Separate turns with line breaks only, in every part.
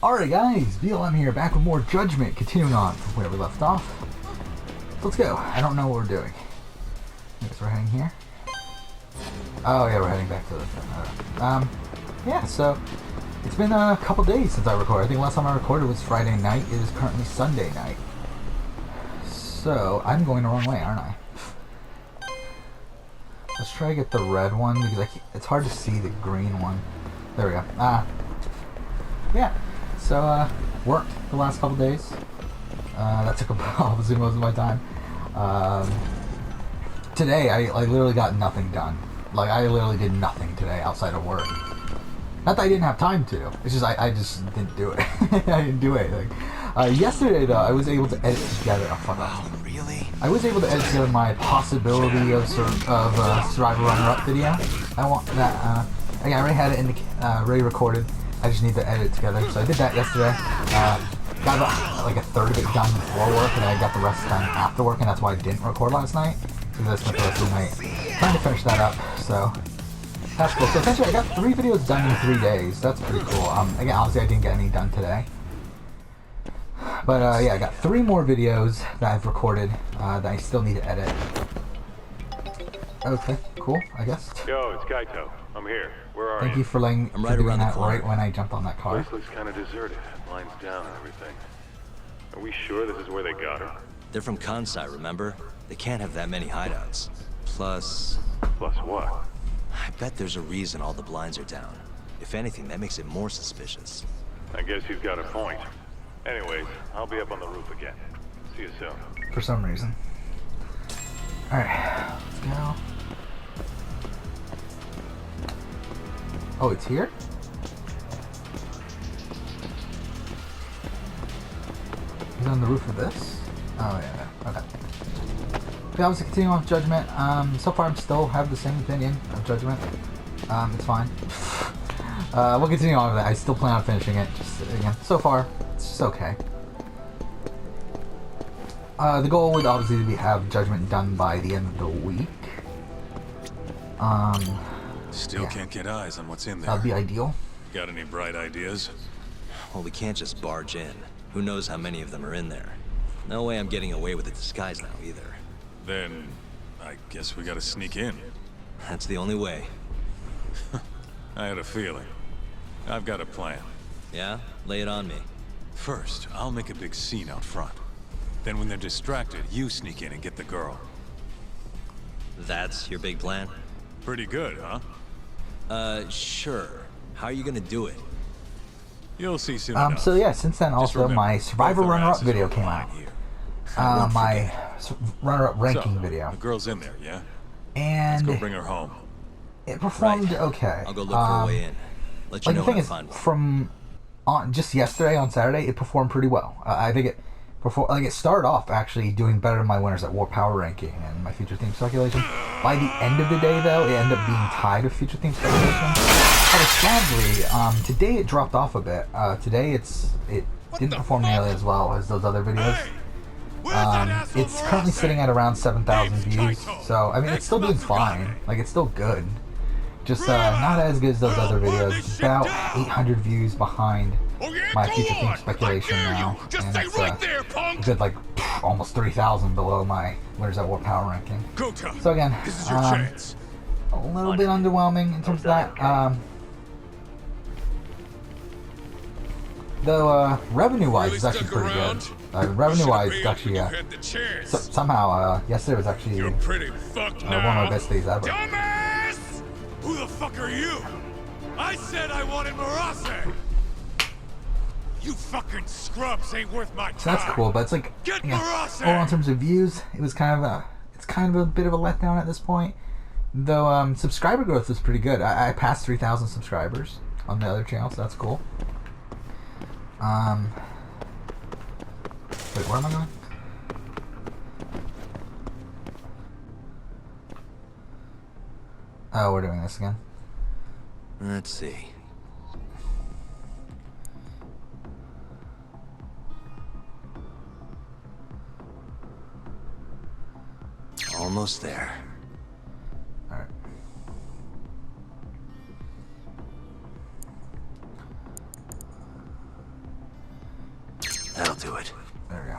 Alright guys, BLM here, back with more Judgment, continuing on from where we left off. Let's go. I don't know what we're doing. I guess we're heading here. Oh yeah, we're heading back to the thing. Yeah, so it's been a couple days since I recorded. I think last time I recorded was Friday night. It is currently Sunday night. So I'm going the wrong way, aren't I? Let's try to get the red one because it's hard to see the green one. There we go. Yeah. So, worked the last couple days. That took obviously most of my time. Today, I literally got nothing done. Like, I literally did nothing today outside of work. Not that I didn't have time to. It's just, I just didn't do it. I didn't do anything. Yesterday, though, I was able to edit together. Oh, fuck off.
Wow, really?
I was able to edit together my possibility of Survivor Runner-Up video. I want that, again, I already had it already recorded. I just need to edit it together. So I did that yesterday. Got about like a third of it done before work, and I got the rest done after work, and that's why I didn't record last night. Because I spent the rest of the night trying to finish that up. So that's cool. So essentially, I got 3 videos done in 3 days. That's pretty cool. Again, obviously, I didn't get any done today. But yeah, I got 3 more videos that I've recorded that I still need to edit. Okay, cool. I guess.
Yo, it's Kaito. I'm here. Where are you?
Thank you for letting
I'm right
doing
around the
that
corner.
right when I jumped on that car.
Place looks kind of deserted. Lines down and everything. Are we sure this is where they got her?
They're from Kansai, remember? They can't have that many hideouts. Plus,
Plus what?
I bet there's a reason all the blinds are down. If anything, that makes it more suspicious.
I guess he's got a point. Anyways, I'll be up on the roof again. See you soon.
For some reason. Alright, let's go. Oh, it's here? He's on the roof of this? Oh, yeah, okay. We obviously continue on with Judgment. So far I still have the same opinion of Judgment. It's fine. We'll continue on with that. I still plan on finishing it. Just, again, so far, it's just okay. The goal would obviously be have Judgment done by the end of the week.
Still
yeah.
can't get eyes on what's in there.
That'd be ideal.
Got any bright ideas?
Well, we can't just barge in. Who knows how many of them are in there? No way I'm getting away with a disguise now, either.
Then, I guess we gotta sneak in.
That's the only way.
I had a feeling. I've got a plan.
Yeah? Lay it on me.
First, I'll make a big scene out front. Then when they're distracted, you sneak in and get the girl.
That's your big plan?
Pretty good, huh?
Sure. How are you gonna do it?
You'll see soon enough.
So yeah, since then
Just
also
remember,
my Survivor
both our
Runner-Up
asses
video
are
came
lying
out.
here.
My Runner-Up ranking
So,
video.
the girl's in there, yeah? Let's
And
go bring her home.
it performed
Right.
okay.
I'll go look for a way in. Let you
Like
know
the thing
when I
is,
find one.
from just yesterday on Saturday, it performed pretty well. I think it it started off actually doing better than my winners at War Power ranking and my future theme speculation. By the end of the day, though, it ended up being tied with future theme speculation. But sadly, today it dropped off a bit. Today it didn't perform nearly as well as those other videos. It's currently sitting at around 7,000 views, so I mean it's still doing fine. Like it's still good. Just not as good as those other videos. It's about 800 views behind my future theme speculation now, and it's a good like almost 3,000 below my winners at War Power ranking. So again,
This is your chance.
a little bit underwhelming in terms of that. Though revenue-wise, it's actually pretty good. Revenue-wise, it's actually somehow yesterday was actually one of my best days ever.
Dumbass! Who the fuck are you? I said I wanted Marase! You fucking scrubs ain't worth my time.
So that's cool, but it's like,
Get
yeah,
Marase!
overall in terms of views, it's kind of a bit of a letdown at this point. Though subscriber growth is pretty good. I passed 3,000 subscribers on the other channel, so that's cool. Wait, where am I going? Oh, we're doing this again.
Let's see. Almost there.
Alright.
do it.
There we go.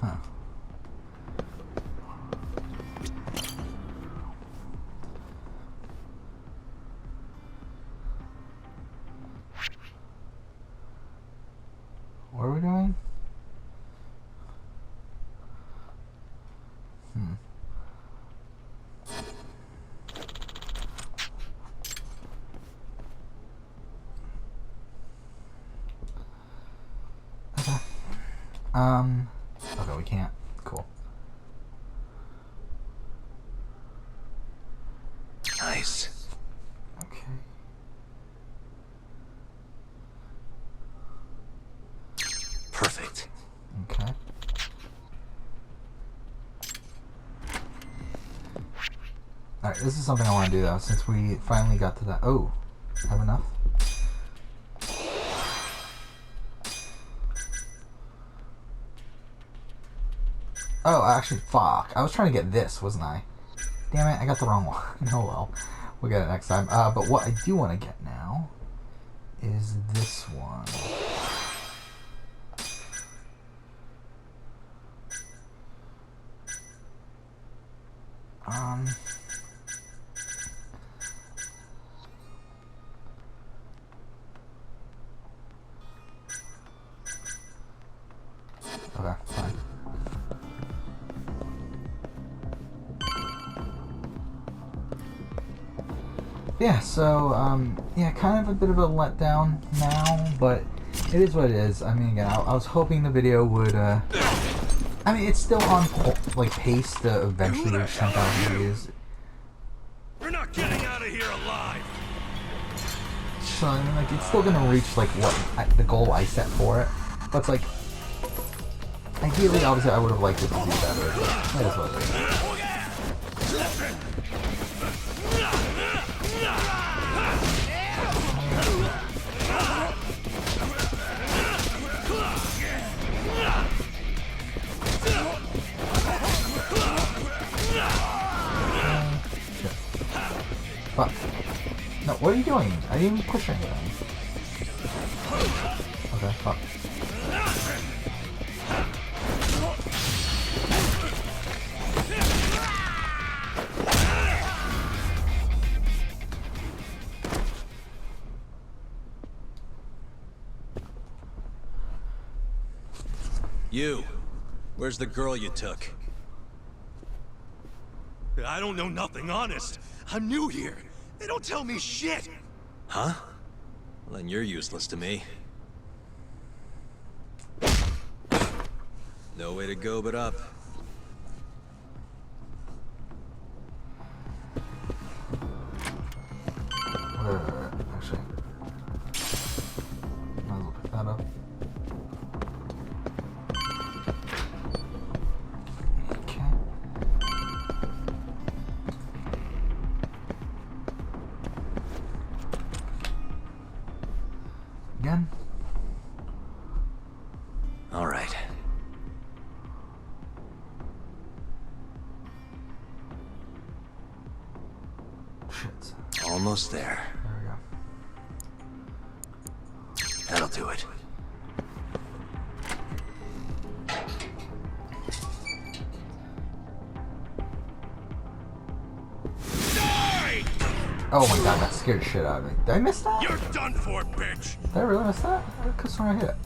Huh. What are we doing? Okay, we can't. Cool.
Nice.
Okay.
Perfect.
Okay. Alright, this is something I want to do though, since we finally got to that. Oh, have enough? Oh, actually, fuck. I was trying to get this, wasn't I? Damn it, I got the wrong one. Oh well. We'll get it next time. But what I do want to get now is this one. Okay, fine. Yeah, so, yeah, kind of a bit of a letdown now, but it is what it is. I mean, again, I was hoping the video would, I mean, it's still on, like, pace to eventually reach 10,000 views.
You're not getting out of here alive.
So, I mean, like, it's still gonna reach, like, what, the goal I set for it. But it's like, ideally, obviously, I would have liked it to be better, but that is what it is. Fuck. No, what are you doing? I didn't even push anything. Okay, fuck.
You. Where's the girl you took?
I don't know nothing, honest. I'm new here. They don't tell me shit.
Huh? Well, then you're useless to me. No way to go but up.
Actually, might as well pick that up. Okay. Again.
All right.
Shit.
Almost there.
There
That'll do it.
Die!
we go. Oh my god, that scared shit out of me. Did I miss that?
You're done for, bitch.
Did I really miss that? I could swear I hit it.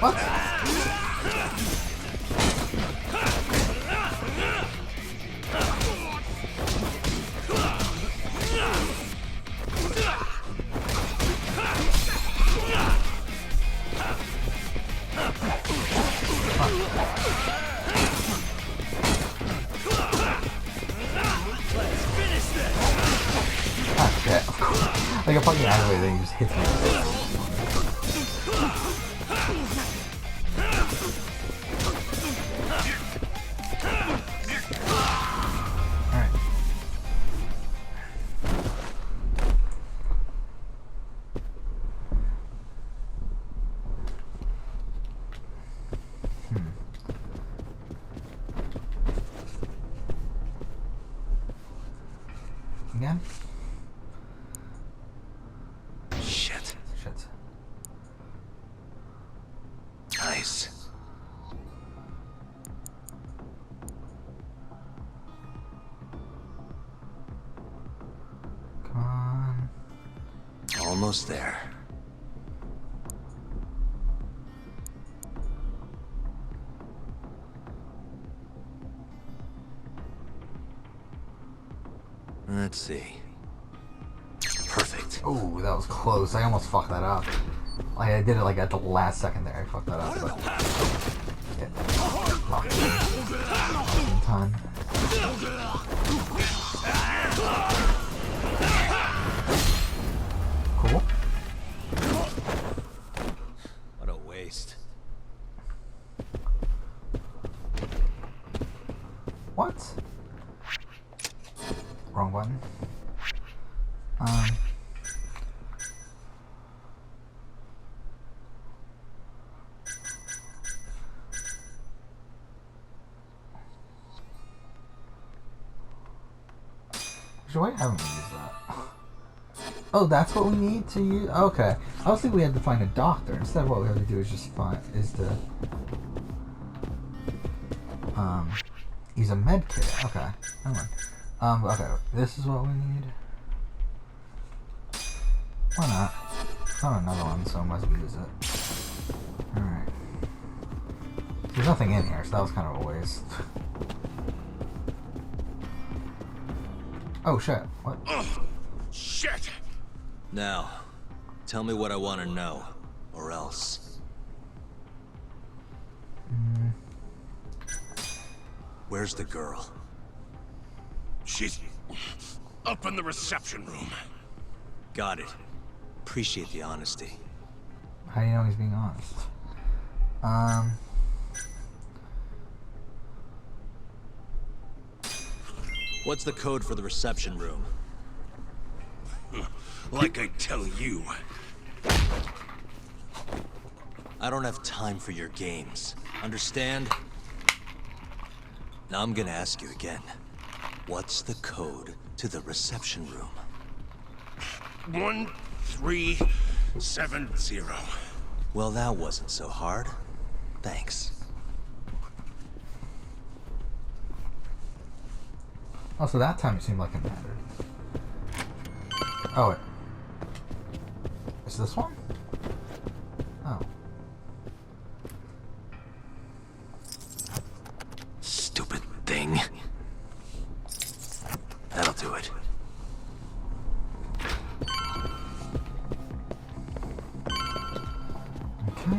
What? Like a fucking anime thing just hits me. Alright. Again?
Shit.
Shit.
Nice.
Come on.
Almost there. Let's see. Perfect.
Oh, that was close. I almost fucked that up. Like, I did it like at the last second there. I fucked that up. But yeah. Locked in. In time. Cool.
What a waste.
What? Wrong button. Why haven't we used that? Oh, that's what we need to use? Okay. I was thinking we had to find a doctor. Instead, what we have to do is just use a med kit. Okay. Never mind. Okay. This is what we need. Why not? Found another one, so I might as well use it. Alright. There's nothing in here, so that was kind of a waste. Oh shit, what?
Shit!
Now, tell me what I want to know, or else. Where's the girl?
She's up in the reception room.
Got it. Appreciate the honesty.
How do you know he's being honest?
What's the code for the reception room?
Like I tell you.
I don't have time for your games. Understand? Now I'm gonna ask you again. What's the code to the reception room?
1370.
Well, that wasn't so hard. Thanks.
Also, that time it seemed like it mattered. Oh, wait. Is this one? Oh.
Stupid thing. That'll do it.
Okay.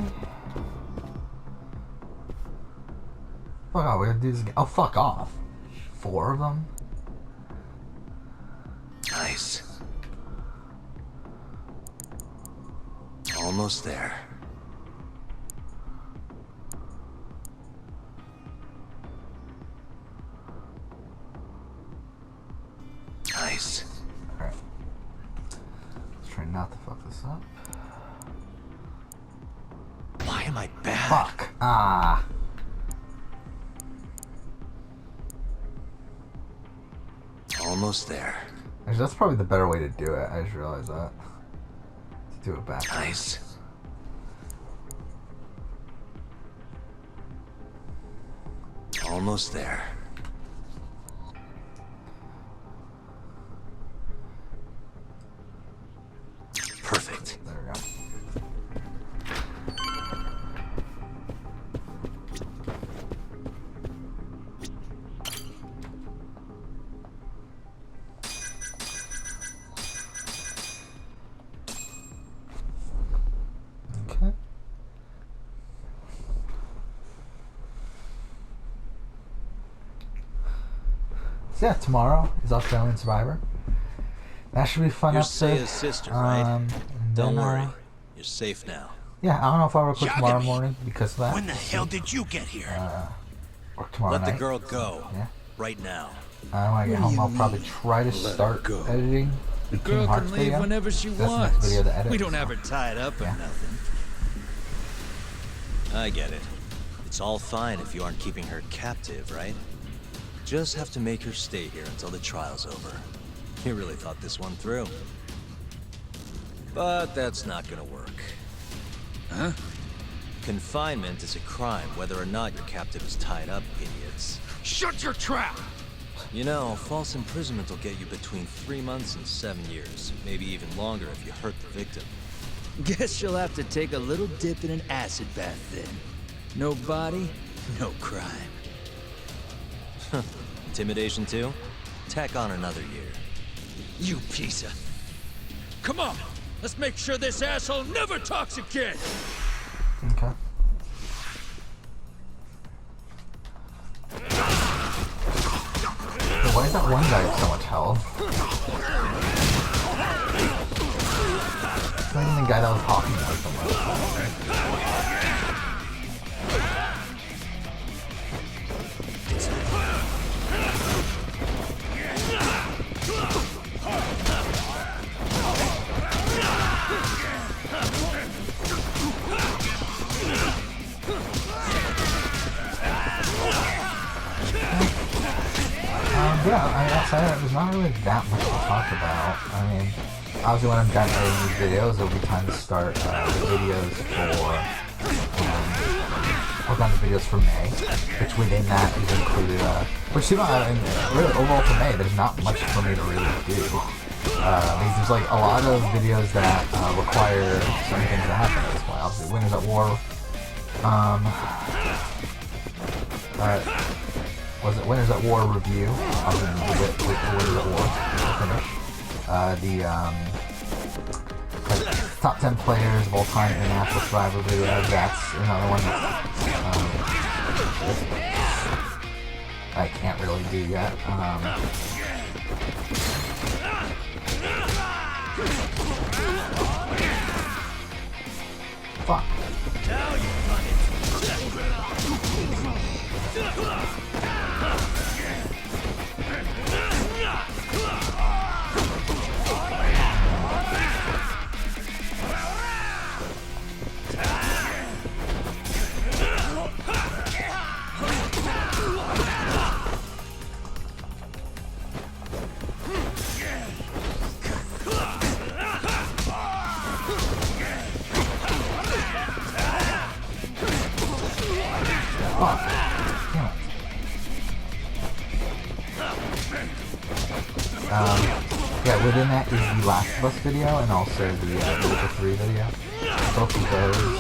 Fuck off, we gotta do this again. Oh, fuck off. 4 of them?
Nice. Almost there. Nice.
Alright. Let's try not to fuck this up.
Why am I bad?
Fuck. Ah.
Almost there.
Actually, that's probably the better way to do it. I just realized that. To do it back.
Nice. Almost there. Perfect.
There we go. Okay. So yeah, tomorrow is Australian Survivor. That should be a fun
You're
episode.
Seiya's sister, right?
And
Don't
then,
worry. You're safe now.
Yeah, I don't know if I'll record tomorrow
Yagami!
morning because of that.
When the hell did you get here?
Or tomorrow
Let
night.
the girl go.
Yeah.
Right now.
When I get home, I'll probably try to start editing the
Girl
Kingdom Hearts
can leave
video.
whenever she
That's the next
wants.
video to edit.
We don't have her tied up or
Yeah.
nothing.
I get it. It's all fine if you aren't keeping her captive, right? Just have to make her stay here until the trial's over. You really thought this one through. But that's not gonna work.
Huh?
Confinement is a crime whether or not your captive is tied up, idiots.
Shut your trap!
You know, false imprisonment will get you between 3 months and 7 years. Maybe even longer if you hurt the victim.
Guess you'll have to take a little dip in an acid bath then. No body, no crime.
Intimidation too? Tack on another year.
You piece of... Come on! Let's make sure this asshole never talks again!
Okay. Why is that one guy have so much health? It's not even the guy that was talking about so much. Yeah, outside of that, there's not really that much to talk about. I mean, obviously when I'm done editing these videos, it'll be time to start the videos for, work on the videos for May, which within that is included, which, you know, I mean, really, overall for May, there's not much for me to really do. Because there's like a lot of videos that require certain things to happen. That's why, obviously, Winners at War, was it Winners at War review? I'll do the Winners at War finish. Like, top 10 players of all time in International Survivor video. That's another one that I can't really do yet. Fuck. Yeah, within that is the Last of Us video and also the Witcher 3 video. Both of those.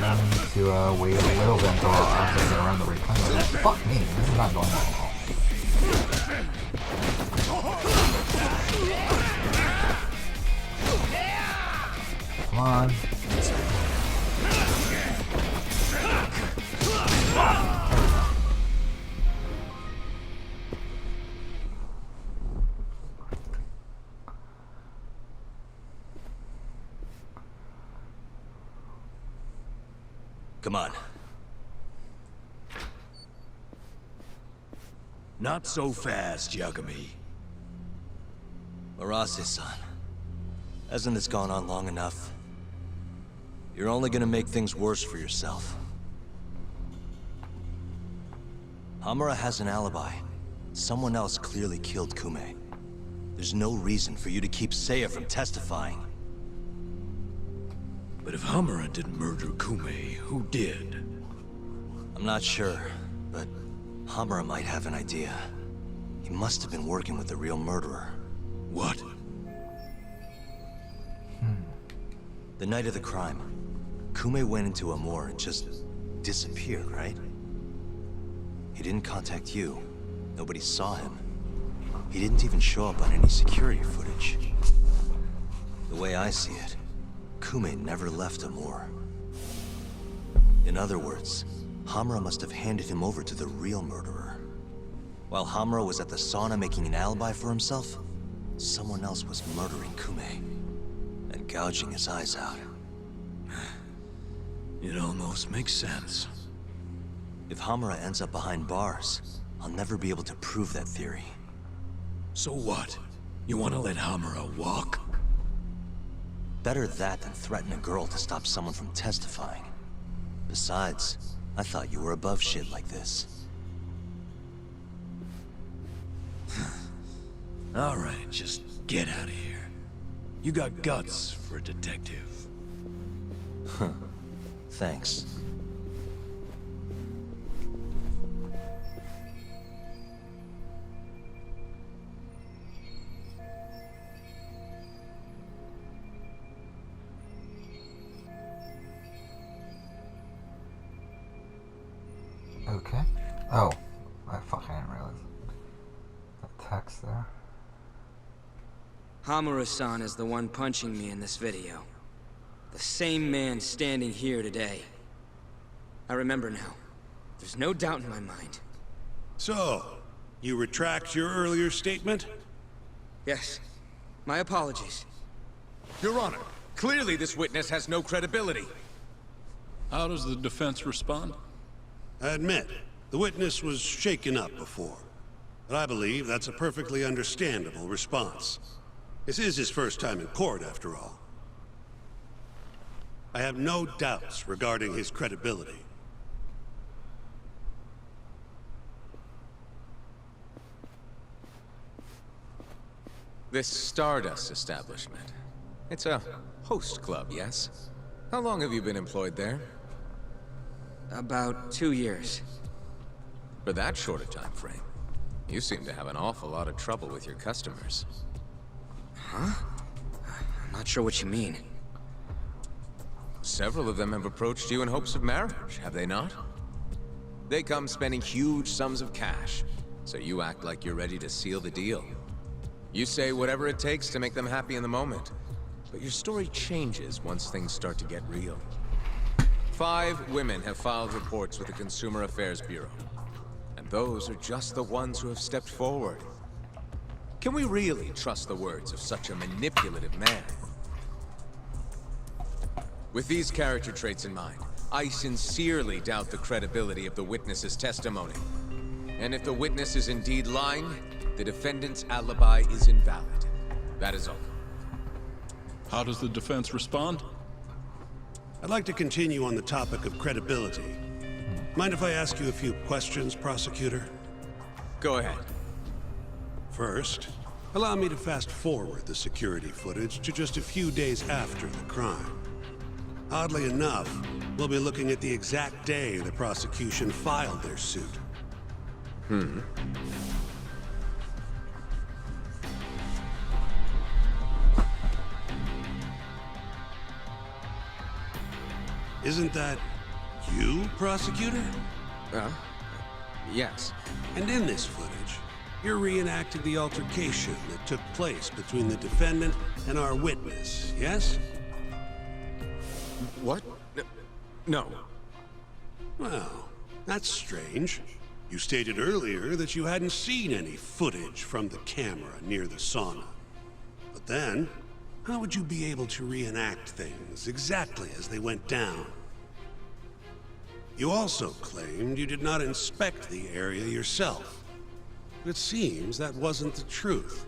I need to wait a little bit until I get around the replay. Fuck me, this is not going well. Come on.
Come on.
Not so fast, Yagami.
Arase-san, hasn't this gone on long enough? You're only gonna make things worse for yourself. Hamura has an alibi. Someone else clearly killed Kume. There's no reason for you to keep Seiya from testifying.
But if Hamura didn't murder Kume, who did?
I'm not sure, but Hamura might have an idea. He must have been working with the real murderer.
What?
The night of the crime, Kume went into Amur and just disappeared, right? He didn't contact you. Nobody saw him. He didn't even show up on any security footage. The way I see it, Kume never left Amur. In other words, Hamura must have handed him over to the real murderer. While Hamura was at the sauna making an alibi for himself, someone else was murdering Kume and gouging his eyes out.
It almost makes sense.
If Hamura ends up behind bars, I'll never be able to prove that theory.
So what? You want to let Hamura walk?
Better that than threaten a girl to stop someone from testifying. Besides, I thought you were above shit like this.
All right, just get out of here. You got guts for a detective.
Thanks.
Okay. Oh. I didn't realize. That text there.
Hamura-san is the one punching me in this video. The same man standing here today. I remember now. There's no doubt in my mind.
So, you retract your earlier statement?
Yes. My apologies.
Your Honor, clearly this witness has no credibility.
How does the defense respond?
I admit, the witness was shaken up before. But I believe that's a perfectly understandable response. This is his first time in court, after all. I have no doubts regarding his credibility.
This Stardust establishment. It's a host club, yes? How long have you been employed there?
About 2 years.
For that short a time frame, you seem to have an awful lot of trouble with your customers.
Huh? I'm not sure what you mean.
Several of them have approached you in hopes of marriage, have they not? They come spending huge sums of cash, so you act like you're ready to seal the deal. You say whatever it takes to make them happy in the moment, but your story changes once things start to get real. 5 women have filed reports with the Consumer Affairs Bureau, and those are just the ones who have stepped forward. Can we really trust the words of such a manipulative man? With these character traits in mind, I sincerely doubt the credibility of the witness's testimony. And if the witness is indeed lying, the defendant's alibi is invalid. That is all.
How does the defense respond?
I'd like to continue on the topic of credibility. Mind if I ask you a few questions, prosecutor?
Go ahead.
First, allow me to fast forward the security footage to just a few days after the crime. Oddly enough, we'll be looking at the exact day the prosecution filed their suit. Isn't that you, prosecutor?
Yes.
And in this footage, you're reenacting the altercation that took place between the defendant and our witness, yes?
What? No.
Well, that's strange. You stated earlier that you hadn't seen any footage from the camera near the sauna. But then, how would you be able to reenact things exactly as they went down? You also claimed you did not inspect the area yourself. But it seems that wasn't the truth.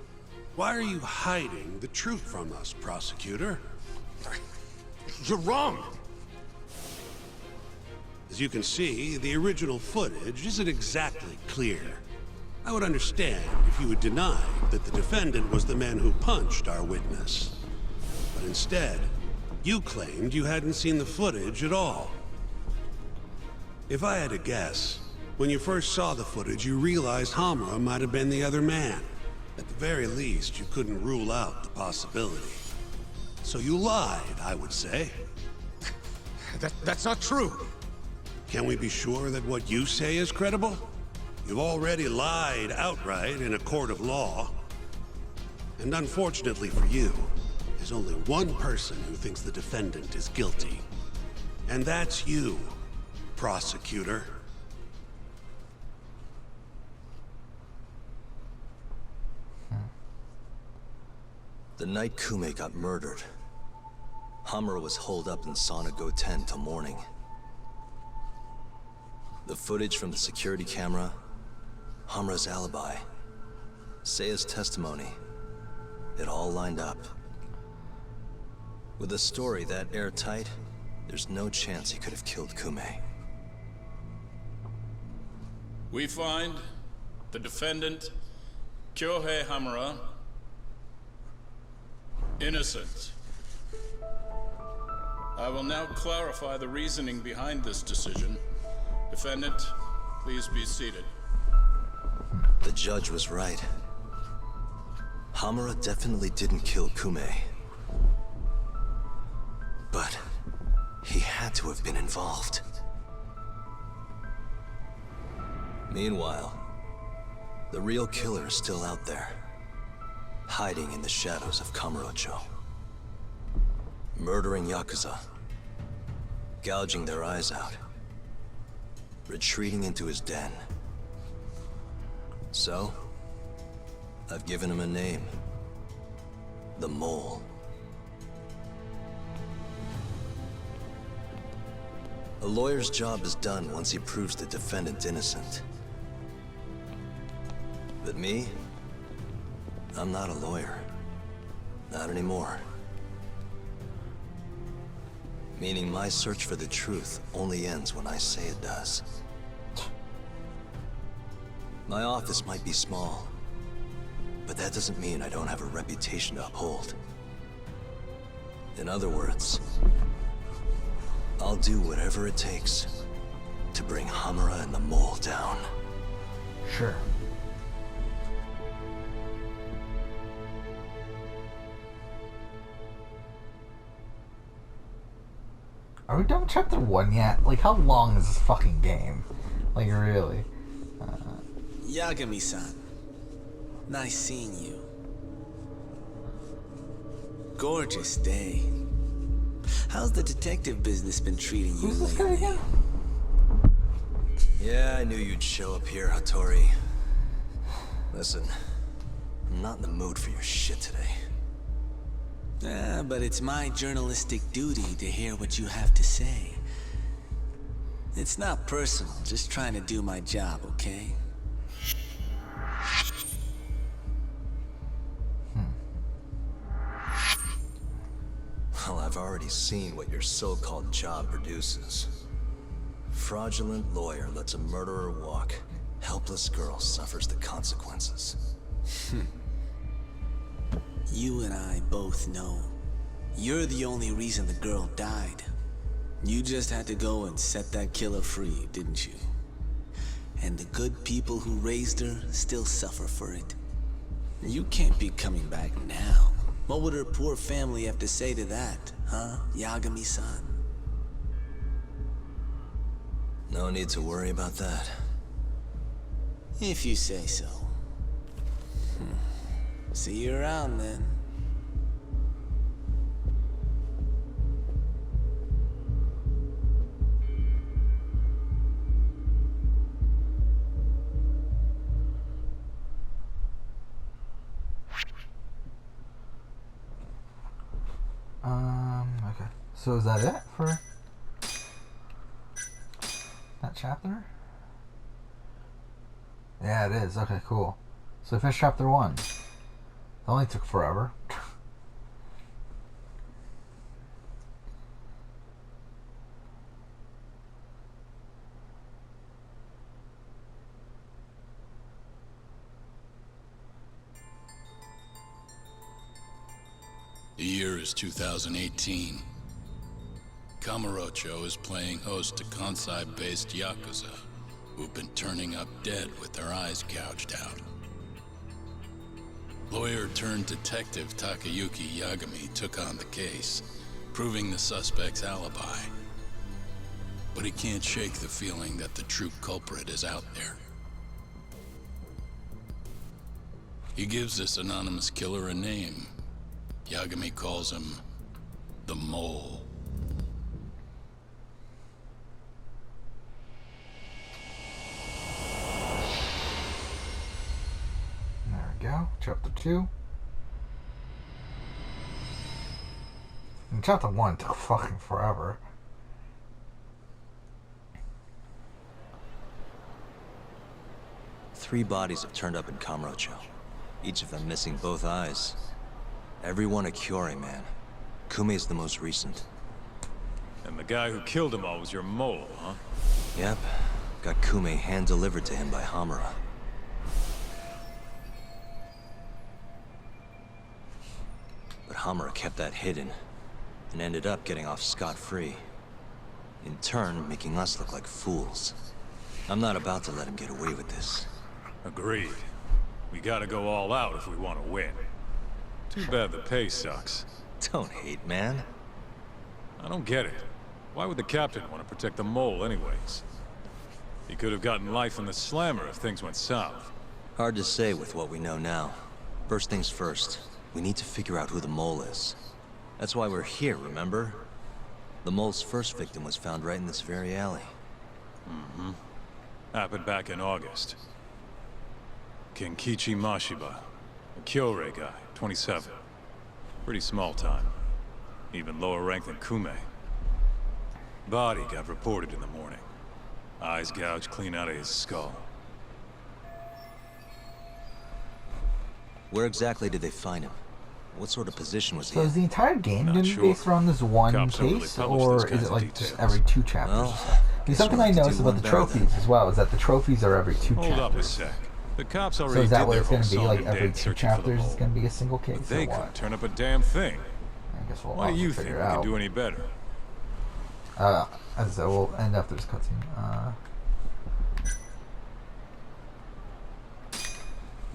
Why are you hiding the truth from us, prosecutor?
You're wrong!
As you can see, the original footage isn't exactly clear. I would understand if you had denied that the defendant was the man who punched our witness. But instead, you claimed you hadn't seen the footage at all. If I had to guess, when you first saw the footage, you realized Hamura might have been the other man. At the very least, you couldn't rule out the possibility. So you lied, I would say.
That's not true!
Can we be sure that what you say is credible? You've already lied outright in a court of law. And unfortunately for you, there's only one person who thinks the defendant is guilty. And that's you, prosecutor.
The night Kume got murdered, Hamura was holed up in Sauna Goten till morning. The footage from the security camera, Hamura's alibi, Seiya's testimony, it all lined up. With a story that airtight, there's no chance he could have killed Kume.
We find the defendant, Kyohei Hamura, innocent. I will now clarify the reasoning behind this decision. Defendant, please be seated.
The judge was right. Hamura definitely didn't kill Kume. But he had to have been involved. Meanwhile, the real killer is still out there, hiding in the shadows of Kamurocho. Murdering Yakuza, gouging their eyes out, retreating into his den. So, I've given him a name. The Mole. A lawyer's job is done once he proves the defendant innocent. But me? I'm not a lawyer. Not anymore. Meaning my search for the truth only ends when I say it does. My office might be small, but that doesn't mean I don't have a reputation to uphold. In other words, I'll do whatever it takes to bring Hamura and the Mole down.
Sure. Are we done with chapter 1 yet? Like, how long is this fucking game? Like, really?
Yagami-san. Nice seeing you. Gorgeous day. How's the detective business been treating you
Who's this guy
lately?
again?
Yeah, I knew you'd show up here, Hattori. Listen, I'm not in the mood for your shit today.
But it's my journalistic duty to hear what you have to say. It's not personal, just trying to do my job, okay?
Well, I've already seen what your so-called job produces. Fraudulent lawyer lets a murderer walk. Helpless girl suffers the consequences.
You and I both know. You're the only reason the girl died. You just had to go and set that killer free, didn't you? And the good people who raised her still suffer for it. You can't be coming back now. What would her poor family have to say to that, huh, Yagami-san?
No need to worry about that.
If you say so. See you around then.
Okay. So is that it for that chapter? Yeah, it is. Okay, cool. So finish chapter 1. It only took forever.
The year is 2018. Kamurocho is playing host to Kansai-based Yakuza, who've been turning up dead with their eyes gouged out. Lawyer-turned-detective Takayuki Yagami took on the case, proving the suspect's alibi. But he can't shake the feeling that the true culprit is out there. He gives this anonymous killer a name. Yagami calls him the Mole.
There we go. Chapter 2. chapter 1 took fucking forever.
Three bodies have turned up in Kamurocho, each of them missing both eyes. Everyone a Kyori, man. Kume's the most recent.
And the guy who killed them all was your mole, huh?
Yep. Got Kume hand-delivered to him by Hamura. But Hamura kept that hidden, and ended up getting off scot-free. In turn, making us look like fools. I'm not about to let him get away with this.
Agreed. We gotta go all out if we want to win. Too bad the pay sucks.
Don't hate, man.
I don't get it. Why would the captain want to protect the mole anyways? He could have gotten life in the slammer if things went south.
Hard to say with what we know now. First things first, we need to figure out who the mole is. That's why we're here, remember? The mole's first victim was found right in this very alley.
Mm-hmm. Happened back in August. Kenkichi Mashiba, a Kyore guy, 27. Pretty small time. Even lower rank than Kume. Body got reported in the morning. Eyes gouged clean out of his skull.
Where exactly did they find him? What sort of position was he
So
in?
is the entire game
Not
going to be
sure.
based around this one
Cops don't really
case,
publish
or
those
is
kinds
it
of
like just
details.
every 2 chapters?
Well,
or something? Because
guess
something
we'll
I
have to
noticed
do
about
one
the
better
trophies
then.
as well is that the trophies are every 2
Hold
chapters.
up a sec. The cops
So
already
is that
did
what
their
it's
whole
going to be,
song
like
and
every
dance
2
searching for the
chapters it's
mole.
going to be a single case,
But
or
they
what?
couldn't turn up a damn thing.
I guess we'll
Why do
have to
you think we
figure
can
out.
do any better?
As I said, we'll end after this cutscene.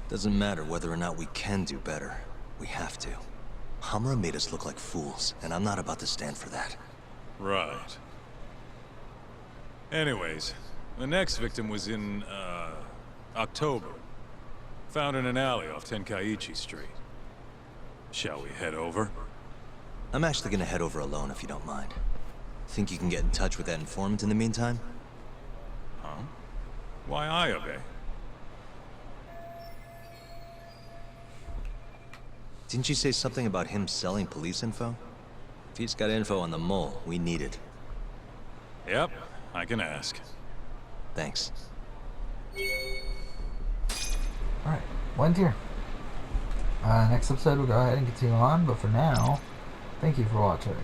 Doesn't matter whether or not we can do better. We have to. Hamura made us look like fools, and I'm not about to stand for that.
Right. Anyways, the next victim was in, October. Found in an alley off Tenkaichi Street. Shall we head over?
I'm actually gonna head over alone if you don't mind. Think you can get in touch with that informant in the meantime?
Huh? Why Ayabe?
Didn't you say something about him selling police info? If he's got info on the mole, we need it.
Yep, I can ask.
Thanks.
Alright, one tier. Next episode we'll go ahead and continue on, but for now, thank you for watching.